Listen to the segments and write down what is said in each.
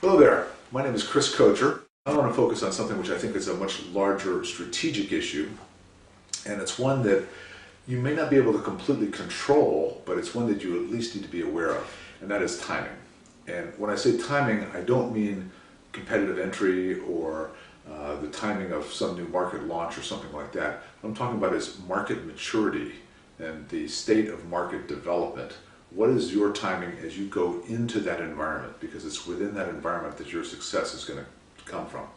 Hello there, my name is Kocher. I want to focus on something which I think is a much larger strategic issue, and it's one that you may not be able to completely control, but it's one that you at least need to be aware of, and that is timing. And when I say timing, I don't mean competitive entry or the timing of some new market launch or something like that. What I'm talking about is market maturity and the state of market development. What is your timing as you go into that environment? Because it's within that environment that your success is going to come from.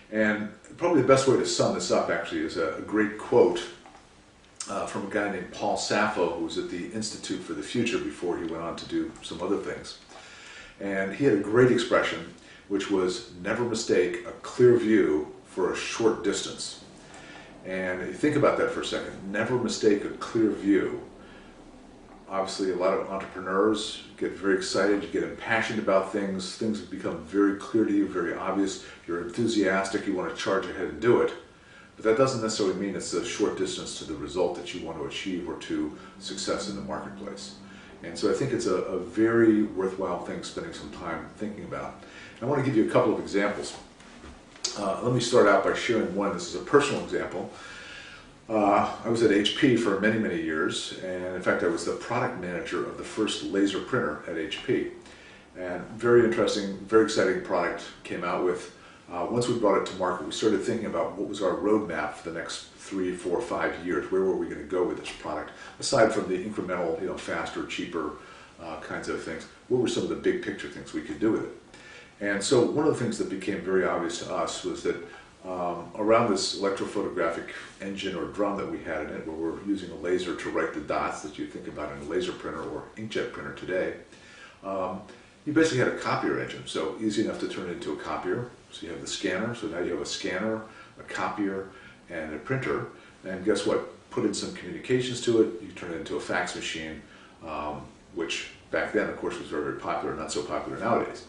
And probably the best way to sum this up actually is a great quote from a guy named Paul Sappho, who was at the Institute for the Future before he went on to do some other things. And he had a great expression, which was, never mistake a clear view for a short distance. And if you think about that for a second, never mistake a clear view. Obviously, a lot of entrepreneurs get very excited, you get impassioned about things become very clear to you, very obvious, you're enthusiastic, you want to charge ahead and do it. But that doesn't necessarily mean it's a short distance to the result that you want to achieve or to success in the marketplace. And so I think it's a very worthwhile thing spending some time thinking about. And I want to give you a couple of examples. Let me start out by sharing one. This is a personal example. I was at HP for many, many years, and in fact I was the product manager of the first laser printer at HP. And very interesting, very exciting product came out with. Once we brought it to market, we started thinking about what was our roadmap for the next 3, 4, 5 years. Where were we going to go with this product? Aside from the incremental, faster, cheaper kinds of things, what were some of the big picture things we could do with it? And so one of the things that became very obvious to us was that around this electrophotographic engine or drum that we had in it, where we're using a laser to write the dots that you think about in a laser printer or inkjet printer today, you basically had a copier engine, so easy enough to turn it into a copier. So you have the scanner, so now you have a scanner, a copier, and a printer. And guess what? Put in some communications to it, you turn it into a fax machine, which back then, of course, was very, very popular, not so popular nowadays.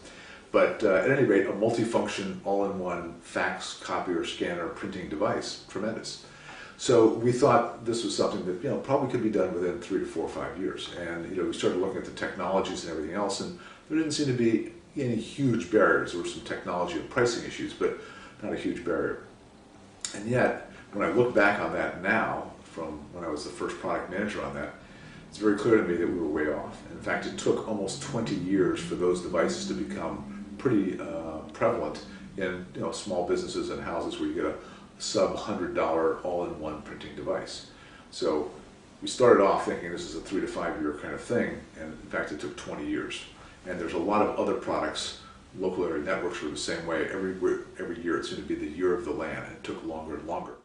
But at any rate, a multi-function, all-in-one fax, copier, scanner, printing device, tremendous. So we thought this was something that probably could be done within 3 to 4 or 5 years. And we started looking at the technologies and everything else, and there didn't seem to be any huge barriers. There were some technology and pricing issues, but not a huge barrier. And yet, when I look back on that now, from when I was the first product manager on that, it's very clear to me that we were way off. In fact, it took almost 20 years for those devices to become pretty prevalent in small businesses and houses where you get a sub $100 all-in-one printing device. So we started off thinking this is a 3 to 5 year kind of thing, and in fact it took 20 years. And there's a lot of other products, local area networks were the same way. Every year it seemed to be the year of the land, and it took longer and longer.